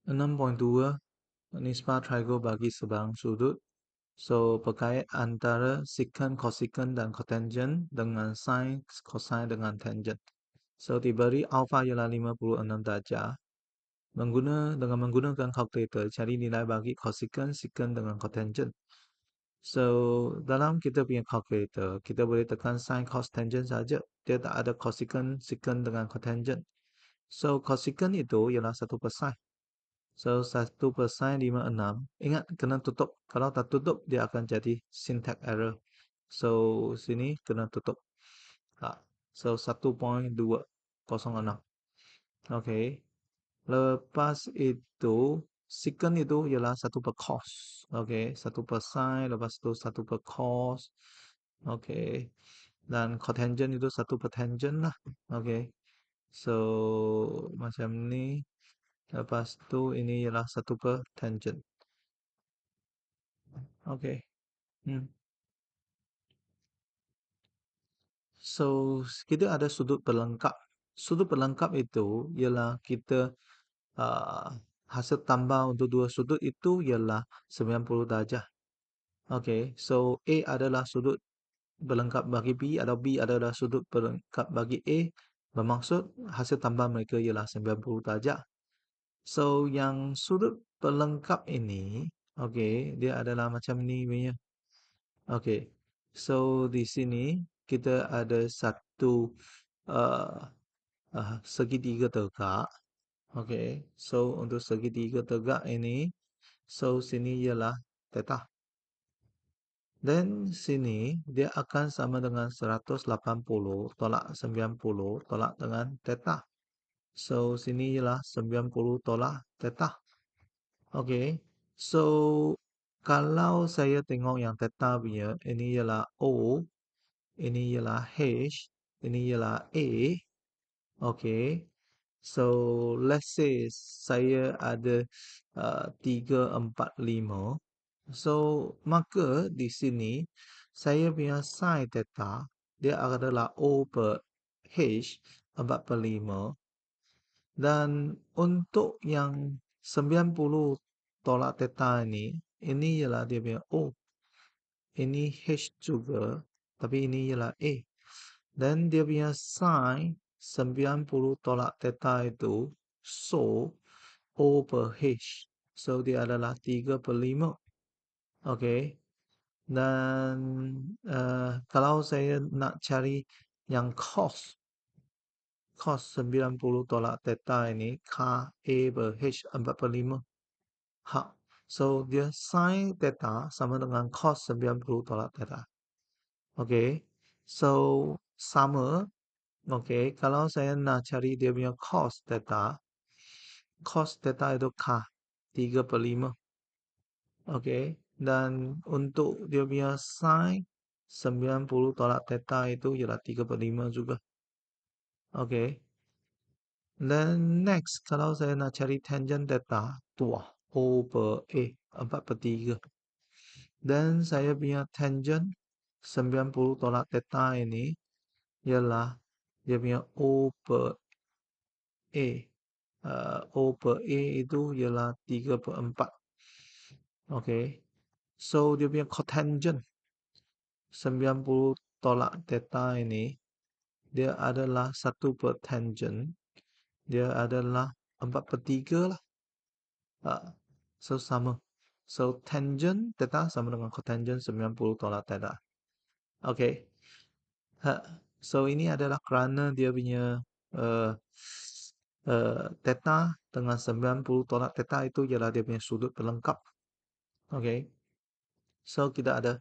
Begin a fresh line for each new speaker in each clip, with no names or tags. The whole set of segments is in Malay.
6.2 nisbah triangle bagi sebarang sudut. So, perkait antara secant, cosecant dan cotangent dengan sin, cosine dengan tangent. So, diberi alpha ialah 56 darjah. Dengan menggunakan kalkulator, cari nilai bagi cosecant, secant dengan cotangent. So, dalam kita punya calculator, kita boleh tekan sin, cos, tangent saja. Dia tak ada cosecant, secant dengan cotangent. So, cosecant itu ialah 1/sin. So, 1/sin56. Ingat, kena tutup. Kalau tak tutup, dia akan jadi syntax error. So, sini kena tutup. So, 1.206. Okay. Lepas itu, secant itu ialah 1/cos. Okay. 1/sin, lepas itu 1/cos. Okay. Dan cotangent itu 1/tangent lah. Okay. So, macam ni. Lepas tu ini ialah 1/tangent. Okay. So, kita ada sudut pelengkap. Sudut pelengkap itu ialah kita hasil tambah untuk dua sudut itu ialah 90 darjah. Okay. So, A adalah sudut pelengkap bagi B atau B adalah sudut pelengkap bagi A. Bermaksud hasil tambah mereka ialah 90 darjah. So, yang sudut pelengkap ini, okay, dia adalah macam ni punya. Okay. So, di sini kita ada satu segitiga tegak. Okay. So, untuk segitiga tegak ini, so sini ialah theta. Dan sini dia akan sama dengan 180 tolak 90 tolak dengan theta. So, sini ialah 90 tolak theta. Okay. So, kalau saya tengok yang theta punya, ini ialah O, ini ialah H, ini ialah A. Okay. So, let's say saya ada 3, 4, 5. So, maka di sini saya punya sin theta dia adalah O per H 4/5. Dan untuk yang 90 tolak theta ini ialah dia punya O. Ini H juga, tapi ini ialah A. Dan dia punya sin 90 tolak theta itu, so O per H. So, dia adalah 3/5. Okay. Dan kalau saya nak cari yang cos 90 tolak theta ini, K A per H 4/5. So, dia sin theta sama dengan cos 90 tolak theta. Okay. So, sama. Okay. Kalau saya nak cari dia punya cos theta itu K 3/5. Okay. Dan untuk dia punya sin 90 tolak theta itu ialah 3/5 juga. Okay. Dan next, kalau saya nak cari tangent theta, tuah, O per A, 4/3. Dan saya punya tangent 90 tolak theta ini ialah dia punya O per A. O per A itu ialah 3/4. Okay. So, dia punya cotangent 90 tolak theta ini, dia adalah 1/tangent. Dia adalah 4/3 lah. So, sama. So, tangent theta sama dengan cotangent 90 tolak theta. Okay. So, ini adalah kerana dia punya theta dengan 90 tolak theta itu ialah dia punya sudut pelengkap. Okay. So, kita ada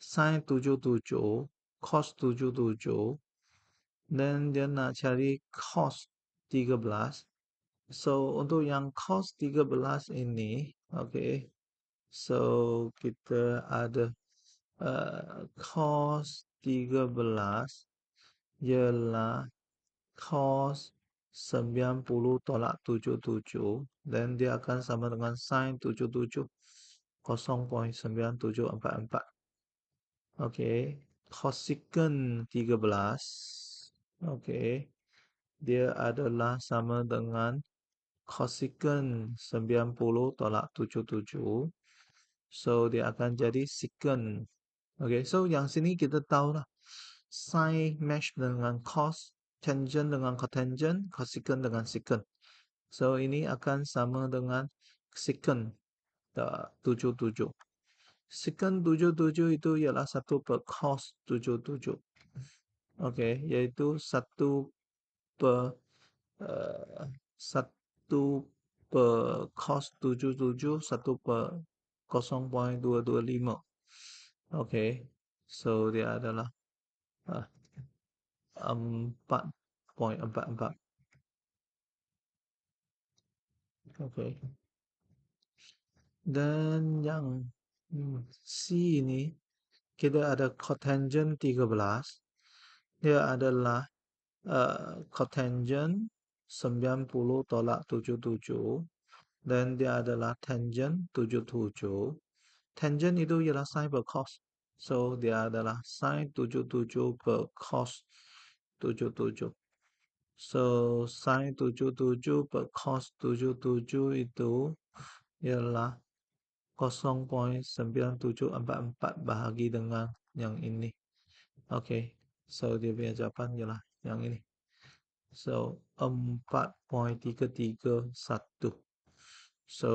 sin 77, cos 77, dan dia nak cari cos 13. So, untuk yang cos 13 ini, okay. So, kita ada cos 13 ialah cos 90 tolak 77 dan dia akan sama dengan sin 77 0.9744. Okey, cosecant 13. Okey. Dia adalah sama dengan cosecant 90 tolak 77. So dia akan jadi secant. Okay, so yang sini kita tahu lah. Sin mesh dengan cos, tangent dengan cotangent, cosecant dengan secant. So ini akan sama dengan secant 77. Secant 77 itu ialah 1 per cos 77. Okey, iaitu 1 per 1 per cos 77, 1 per 0.225. Okey, so dia adalah ah, 4.44. Okey. Dan yang C ini kita ada cotangent 13. Dia adalah cotangent 90 tolak 77 dan dia adalah tangent 77. Tangent itu ialah sin per cos. So dia adalah sin 77 per cos 77. So sin 77 per cos 77 itu ialah 0.9744 bahagi dengan yang ini. Okay, so dia punya jawapan ialah yang ini. So 4.331. So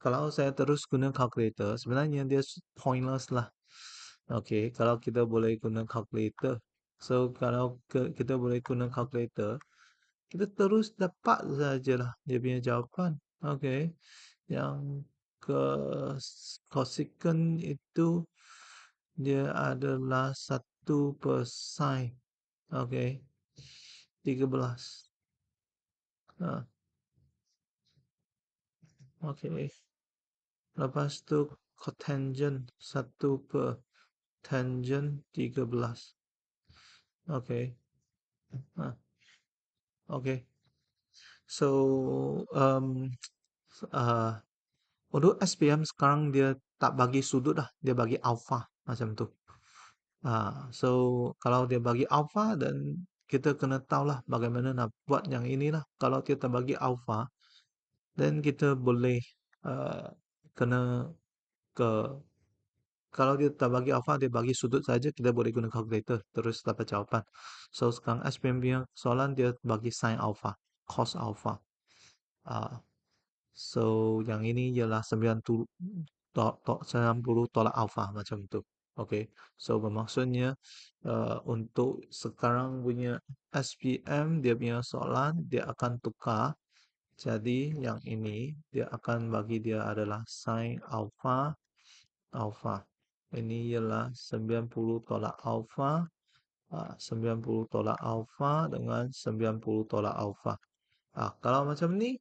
kalau saya terus guna calculator, sebenarnya dia pointless lah. Okay, kalau kita boleh guna calculator. So kalau kita boleh guna calculator, kita terus dapat sajalah dia punya jawapan. Okay, yang ke cosecant itu dia adalah 1 per sin. Okay, 13. Ah, okay. Lepas tu cotangent 1 per tangent 13. Okay. Ah, okay. So, uh, untuk SPM sekarang dia tak bagi sudut dah, dia bagi alpha macam tu. So kalau dia bagi alpha dan kita kena tahulah bagaimana nak buat yang inilah. Kalau kita bagi alpha, then kita boleh kena ke kalau dia tak bagi alpha, dia bagi sudut saja, kita boleh guna calculator terus dapat jawapan. So sekarang SPM punya soalan dia bagi sin alpha, cos alpha. Ah, so yang ini ialah 90 90 tolak alpha macam tu. Okay, so bermaksudnya untuk sekarang punya SPM dia punya soalan dia akan tukar. Jadi yang ini dia akan bagi dia adalah sin alpha alpha. Ini ialah 90 tolak alpha, 90 tolak alpha dengan 90 tolak alpha. Kalau macam ni,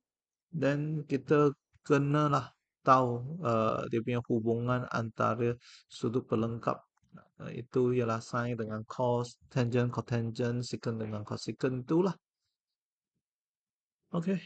then kita kenalah tahu dia punya hubungan antara sudut pelengkap. Itu ialah sin dengan cos, tangent, cotangent, secant dengan cosecant itulah. Okay.